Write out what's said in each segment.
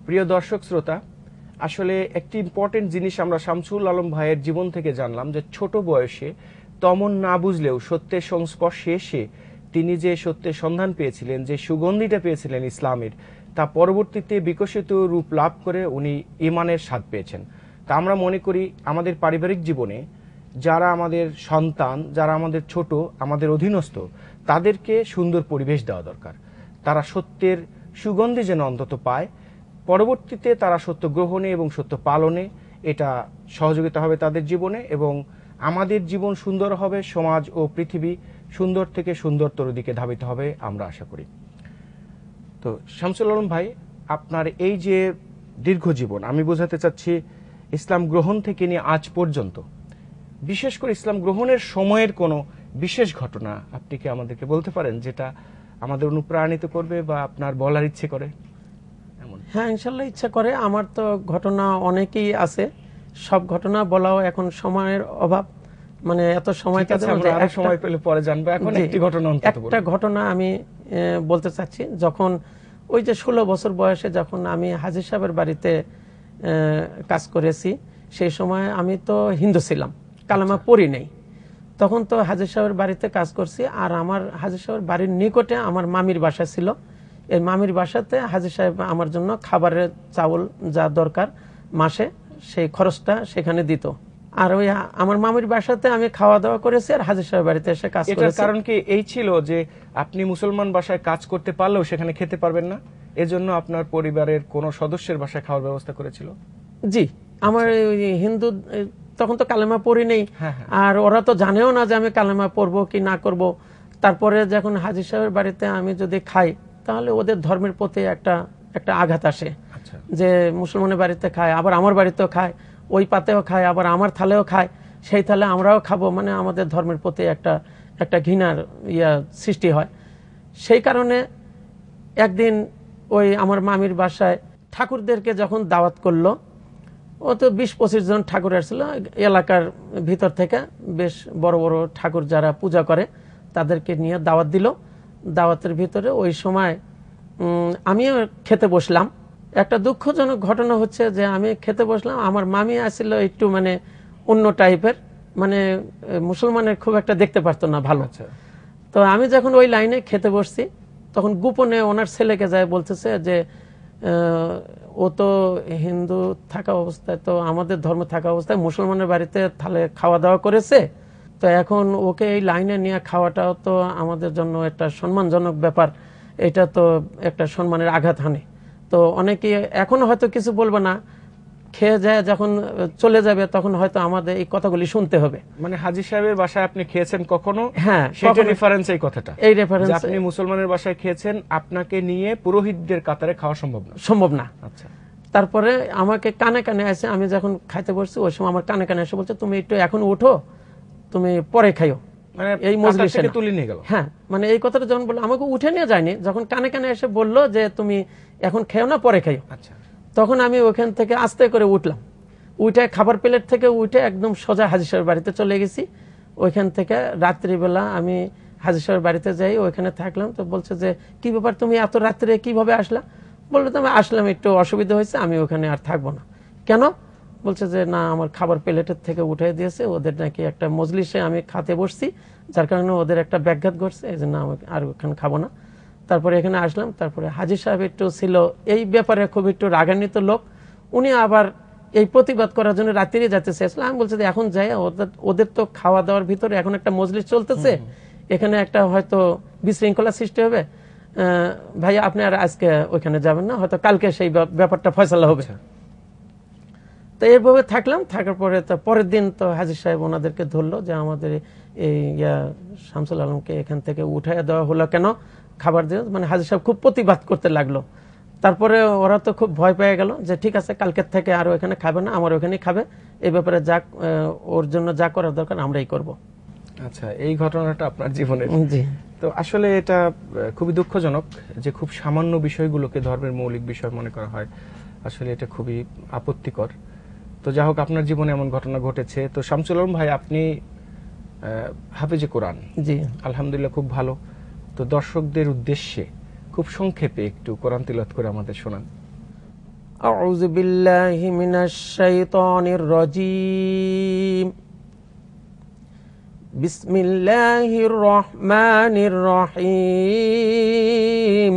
প্রিয় দর্শক শ্রোতা, আসলে একটি ইম্পর্টেন্ট জিনিস আমরা শামসুল আলম ভাইয়ের জীবন থেকে জানলাম যে ছোট বয়সে তেমন না বুঝলেও সত্যের সংস্পর্শে এসে তিনি যে সত্যের সন্ধান পেয়েছিলেন, যে সুগন্ধিটা পেয়েছিলেন ইসলামের, তা পরবর্তীতে বিকশিত রূপ লাভ করে উনি ঈমানের স্বাদ পেয়েছেন। তা আমরা মনে করি আমাদের পারিবারিক জীবনে যারা আমাদের সন্তান, যারা আমাদের ছোট, আমাদের অধীনস্থ, তাদেরকে সুন্দর পরিবেশ দেওয়া দরকার। তারা সত্যের সুগন্ধি যেন অন্তত পায়, পরবর্তীতে তারা সত্য গ্রহণে এবং সত্য পালনে এটা সহযোগিতা হবে তাদের জীবনে, এবং আমাদের জীবন সুন্দর হবে, সমাজ ও পৃথিবী সুন্দর থেকে সুন্দরতর দিকে ধাবিত হবে আমরা আশা করি। তো শামসুল আলম ভাই, আপনার এই যে দীর্ঘ জীবন, আমি বোঝাতে চাচ্ছি ইসলাম গ্রহণ থেকে নিয়ে আজ পর্যন্ত, বিশেষ করে ইসলাম গ্রহণের সময়ের কোনো বিশেষ ঘটনা আপনি কি আমাদেরকে বলতে পারেন যেটা আমাদের অনুপ্রাণিত করবে বা আপনার বলার ইচ্ছে করে? হ্যাঁ, ইনশাল্লাহ ইচ্ছা করে। আমার তো ঘটনা অনেকই আছে, সব ঘটনা বলাও এখন সময়ের অভাব, মানে এত সময় সময় পেলে পরে জানবো। এখন একটা ঘটনা আমি বলতে চাচ্ছি। যখন ওই যে 16 বছর বয়সে যখন আমি হাজী সাহেবের বাড়িতে কাজ করেছি, সেই সময় আমি তো হিন্দু ছিলাম, কালেমা পড়ি নেই। তখন তো হাজী সাহেবের বাড়িতে কাজ করছি, আর আমার হাজী সাহেবের বাড়ির নিকটে আমার মামির বাসা ছিল। এই মামির বাসাতে হাজী সাহেব আমার জন্য খাবারের চাউল যা দরকার মাসে, সেই খরচটা সেখানে দিত। আর ওই আমার মামির বাসাতে আমি খাওয়া দাওয়া করেছি, আর হাজী সাহেবের বাড়িতে এসে কাজ করেছি। কারণ কি এই ছিল যে আপনি মুসলমান বাসায় কাজ করতে পারলেও সেখানে খেতে পারবেন না, এজন্য আপনার পরিবারের কোন সদস্যের বাসায় খাওয়ার ব্যবস্থা করেছিল? জি, আমার হিন্দু তখন তো কালেমা পড়ি নেই, আর ওরা তো জানেও না যে আমি কালেমা পড়বো কি না করব। তারপরে যখন হাজী সাহেবের বাড়িতে আমি যদি খাই, তাহলে ওদের ধর্মের প্রতি একটা আঘাত আসে, যে মুসলমানের বাড়িতে খায়, আবার আমার বাড়িতেও খায়, ওই পাতেও খায়, আবার আমার থালেও খায়, সেই থালে আমরাও খাবো, মানে আমাদের ধর্মের প্রতি একটা ঘৃণার সৃষ্টি হয়। সেই কারণে একদিন ওই আমার মামির বাসায় ঠাকুরদেরকে যখন দাওয়াত করলো, ও তো 20-25 জন ঠাকুর আসছিল এলাকার ভিতর থেকে, বেশ বড় বড় ঠাকুর যারা পূজা করে তাদেরকে নিয়ে দাওয়াত দিল। দাওয়াতের ভিতরে ওই সময় আমিও খেতে বসলাম। একটা দুঃখজনক ঘটনা হচ্ছে যে আমি খেতে বসলাম, আমার মামি আসছিল একটু মানে অন্য টাইপের, মানে মুসলমানের খুব একটা দেখতে পারতো না ভালো। তো আমি যখন ওই লাইনে খেতে বসছি, তখন গোপনে ওনার ছেলেকে যায় বলতেছে যে ও তো হিন্দু থাকা অবস্থায়, তো আমাদের ধর্ম থাকা অবস্থায় মুসলমানের বাড়িতে তাহলে খাওয়া দাওয়া করেছে, তো এখন ওকে এই লাইনে নিয়ে খাওয়াটাও তো আমাদের জন্য একটা সম্মানজনক ব্যাপার, এটা তো একটা সম্মানের আঘাত হানে। তো অনেকে এখন হয়তো কিছু বলবে না, খেয়ে যায় যখন চলে যাবে তখন হয়তো আমাদের এই কথাগুলি শুনতে হবে। মানে হাজী সাহেবের বাসায় আপনি খেয়েছেন কখনো? হ্যাঁ, সেটা রেফারেন্স এই কথাটা, এই রেফারেন্স, আপনি মুসলমানের বাসায় খেয়েছেন, আপনাকে নিয়ে পুরোহিতদের কাতারে খাওয়া সম্ভব না। আচ্ছা। তারপরে আমাকে কানে কানে আসে, আমি যখন খাইতে বসছি ওই সময় আমার কানে কানে এসে বলছে, তুমি একটু এখন উঠো, তুমি পরে খাইও, মানে এই মজলিসে তুলে নিয়ে গেল। হ্যাঁ, মানে এই কথাটা যখন বললো, আমাকে উঠে নিয়ে যায়নি, যখন কানে কানে এসে বললো যে তুমি এখন খেও না, পরে খাইও। আচ্ছা। তখন আমি ওখান থেকে আস্তে করে উঠলাম, উঠে খাবার প্লেট থেকে উঠে একদম সোজা হাজী সাহেবের বাড়িতে চলে গেছি। ওইখান থেকে রাত্রিবেলা আমি হাজী সাহেবের বাড়িতে যাই, ওইখানে থাকলাম। তো বলছে যে কি ব্যাপার, তুমি এত রাত্রে কিভাবে আসলা? বললো তো আমি আসলাম, একটু অসুবিধা হয়েছে, আমি ওখানে আর থাকবো না। কেন? বলছে যে না, আমার খাবার প্লেটের থেকে উঠে দিয়েছে, ওদের নাকি একটা মজলিসে আমি খাতে বসছি, যার কারণে ওদের একটা ব্যাঘাত ঘটছে, এই জন্য আমি আর ওখানে খাবো না। তারপরে এখানে আসলাম। তারপরে হাজী সাহেব একটু ছিল এই ব্যাপারে খুব একটু রাগান্বিত লোক, উনি আবার এই প্রতিবাদ করার জন্য রাত্রি যেতে চেয়েছিল। আমি বলছি যে এখন যাই, ওদের তো খাওয়া দাওয়ার ভিতরে এখন একটা মজলিস চলতেছে, এখানে একটা হয়তো বিশৃঙ্খলা সৃষ্টি হবে, ভাইয়া আপনি আর আজকে ওইখানে যাবেন না, হয়তো কালকে সেই ব্যাপারটা ফয়সালা হবে। তো এইভাবে থাকলাম। থাকার পরে তো পরের দিন তো হাজী সাহেব ওনাদেরকে ধরলো যে আমাদের এই শামসুল আলমকে এখান থেকে উঠাইয়া দেওয়া হলো কেন, খাবার দিয়ে, মানে হাজী সাহেব খুব প্রতিবাদ করতে লাগলো। তারপরে ওরা তো খুব ভয় পেয়ে গেল যে ঠিক আছে, কালকের থেকে আর ওখানে খাবে না, আমার ওখানেই খাবে, এই ব্যাপারে যা ওর জন্য যা করার দরকার আমরাই করব। আচ্ছা, এই ঘটনাটা আপনার জীবনের। জি। তো আসলে এটা খুবই দুঃখজনক যে খুব সামান্য বিষয়গুলোকে ধর্মের মৌলিক বিষয় মনে করা হয়, আসলে এটা খুবই আপত্তিকর। তো যা হোক, আপনার জীবনে এমন ঘটনা ঘটেছে। তো শামসুল আলম ভাই, আপনি হাফেজে কোরআন। জি, আলহামদুলিল্লাহ, খুব ভালো। তো দর্শকদের উদ্দেশ্যে খুব সংক্ষেপে একটু কোরআন তিলাওয়াত করে আমাদের শোনান। আউযু বিল্লাহি মিনাশ শাইতানির রাজীম। বিসমিল্লাহির রহমানির রহিম।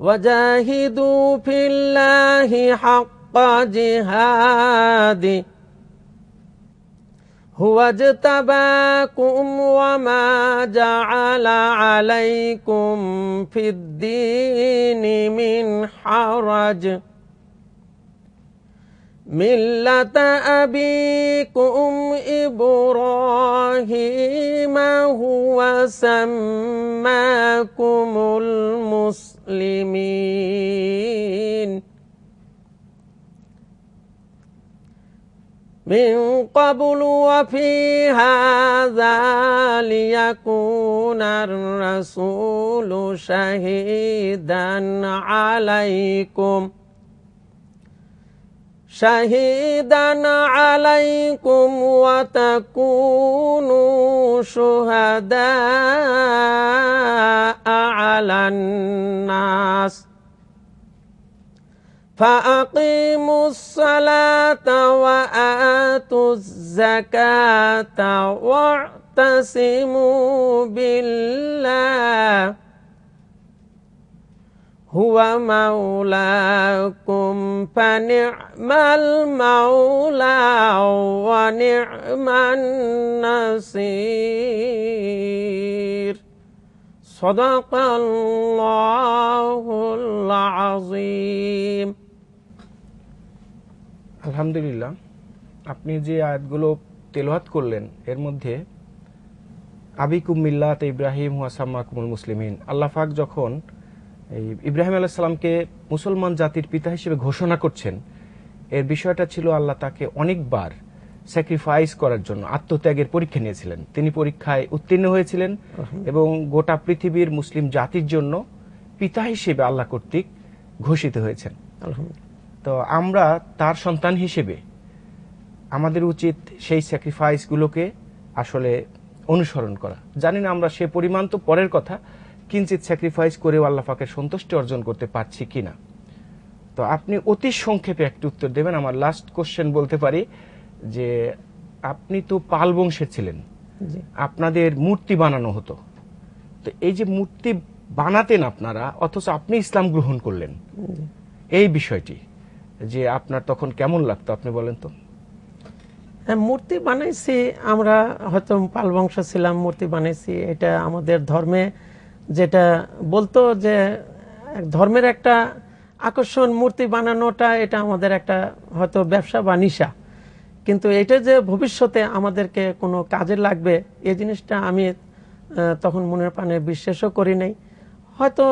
ওয়াজাহিদু ফিল্লাহি হাক্কা জিহাদি হুয়া ইজতাবাকুম ওয়া মা জাআলা আলাইকুম ফিদ-দীনি মিন হারাজ মিল্লাতা আবিকুম ইব্রাহিম হুয়া সাম্মাকুমুল মুসলিমিন মিন ক্বাবলু ওয়া ফি হাযা লিয়াকুনার রাসূলু শাহীদান আলাইকুম ওয়া তাকুনু শুহাদা'a 'আলান নাস ফাআকিমুস সালাতা ওয়া আতুজ যাকাতা ওয়া'তাসিমু বিল্লাহ হুয়া মাওলাকুম ফানি'মাল মাওলা ওয়া নি'মান নাসির। সাদাকাল্লাহুল আযীম। আলহামদুলিল্লাহ, আপনি যে আয়াতগুলো তেলাওয়াত করলেন এর মধ্যে আবিকুম মিল্লাত ইব্রাহিম ওয়া সাম্মাকুমুল মুসলিমিন, আল্লাহ পাক যখন এই ইব্রাহিম আলাইহিস সালামকে মুসলমান জাতির পিতা হিসেবে ঘোষণা করছেন, এর বিষয়টা ছিল আল্লাহ তাকে অনেকবার স্যাক্রিফাইস করার জন্য আত্মত্যাগের পরীক্ষা নিয়েছিলেন। তিনি পরীক্ষায় উত্তীর্ণ হয়েছিলেন এবং গোটা পৃথিবীর মুসলিম জাতির জন্য পিতা হিসেবে আল্লাহ কর্তৃক ঘোষিত হয়েছেন। তো আমরা তার সন্তান হিসেবে আমাদের উচিত সেই স্যাক্রিফাইসগুলোকে আসলে অনুসরণ করা। জানি না আমরা সে পরিমাণ তো পরের কথা, কিঞ্চিত স্যাক্রিফাইস করেও আল্লাহ পাকের সন্তুষ্টি অর্জন করতে পারছি কিনা। তো আপনি অতি সংক্ষেপে একটি উত্তর দেবেন। আমার লাস্ট কোশ্চেন বলতে পারি যে আপনি তো পাল বংশের ছিলেন, আপনাদের মূর্তি বানানো হতো, তো এই যে মূর্তি বানাতেন আপনারা, অথচ আপনি ইসলাম গ্রহণ করলেন, এই বিষয়টি যে আপনার তখন কেমন লাগতো আপনি বলেন তো? মূর্তি বানাইছি আমরা, হয়তো পাল বংশ ছিলাম, মূর্তি বানাইছি, এটা আমাদের ধর্মে যেটা বলতো যে ধর্মের একটা আকর্ষণ, মূর্তি বানানোটা এটা আমাদের একটা হয়তো ব্যবসা বা নিশা, কিন্তু এটা যে ভবিষ্যতে আমাদেরকে কোনো কাজে লাগবে এই জিনিসটা আমি তখন মনের প্রাণে বিশ্বাসও করি নাই। হয়তো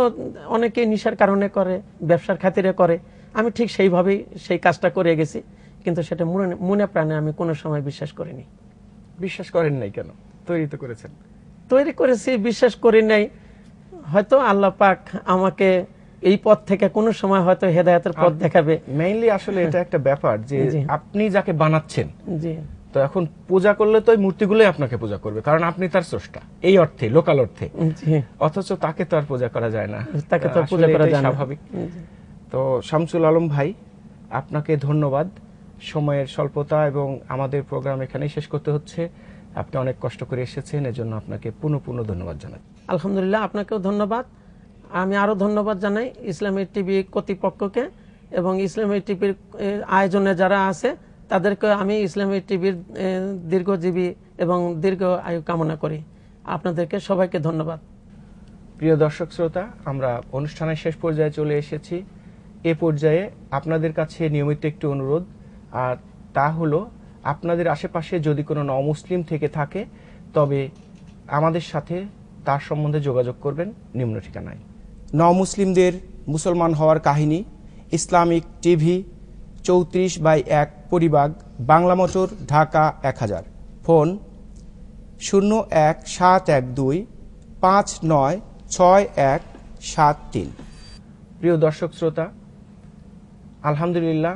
অনেকে নিশার কারণে করে, ব্যবসার খাতিরে করে, আমি ঠিক সেইভাবেই সেই কাজটা করে গেছি, কিন্তু সেটা মনে প্রাণে আমি কোনো সময় বিশ্বাস করিনি। বিশ্বাস করেন নাই কেন? তৈরি তো করেছেন। তৈরি করেছি, বিশ্বাস করি নাই। হয়তো আল্লাহ পাক আমাকে এই পথ থেকে কোনো সময় হয়তো হেদায়েতের পথ দেখাবে। মেইনলি আসলে এটা একটা ব্যাপার যে আপনি যাকে বানাচ্ছেন, জি, তো এখন পূজা করলে তো ওই মূর্তিগুলোই আপনাকে পূজা করবে, কারণ আপনি তার স্রষ্টা, এই অর্থে, লোকাল অর্থে। অথচ তাকে তো আর পূজা করা যায় না, তাকে তো পূজা করা যায় না, স্বাভাবিক। তো শামসুল আলম ভাই, আপনাকে ধন্যবাদ। সময়ের স্বল্পতা এবং আমাদের প্রোগ্রাম এখানেই শেষ করতে হচ্ছে। আপনি অনেক কষ্ট করে এসেছেন, এজন্য আপনাকে পুনঃ ধন্যবাদ জানাই। আলহামদুলিল্লাহ, আপনাকেও ধন্যবাদ। আমি আরো ধন্যবাদ জানাই ইসলামী টিভি কর্তৃপক্ষকে এবং ইসলামী টিভির আয়োজনে যারা আছে তাদেরকে আমি ইসলামী টিভির দীর্ঘজীবী এবং দীর্ঘ আয়ু কামনা করি। আপনাদেরকে সবাইকে ধন্যবাদ। প্রিয় দর্শক শ্রোতা, আমরা অনুষ্ঠানের শেষ পর্যায়ে চলে এসেছি। এ পর্যায়ে আপনাদের কাছে নিয়মিত একটি অনুরোধ, আর তা হলো আপনাদের আশেপাশে যদি কোনো নমুসলিম থেকে থাকে তবে আমাদের সাথে তার সম্বন্ধে যোগাযোগ করবেন নিম্ন ঠিকানায়। নমুসলিমদের মুসলমান হওয়ার কাহিনী, Islamic TV, 34/1 Paribagh, Bangla motor, Dhaka 1000। Phone 01-712-596173। প্রিয় দর্শক শ্রোতা, আলহামদুলিল্লাহ,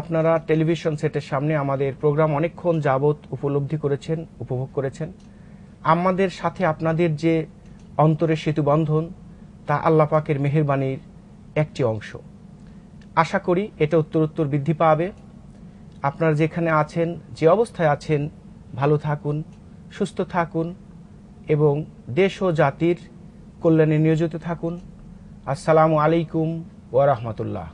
আপনারা টেলিভিশন সেটের সামনে আমাদের প্রোগ্রাম অনেকক্ষণ যাবৎ উপলব্ধি করেছেন, উপভোগ করেছেন। আমাদের সাথে আপনাদের যে অন্তরের সেতু বন্ধন, তা আল্লাহ পাকের মেহেরবানির একটি অংশ। আশা করি এটা উত্তরোত্তর বৃদ্ধি পাবে। আপনারা যেখানে আছেন, যে অবস্থায় আছেন, ভালো থাকুন, সুস্থ থাকুন এবং দেশ ও জাতির কল্যাণে নিয়োজিত থাকুন। আসসালামু আলাইকুম ওয়া রাহমাতুল্লাহ।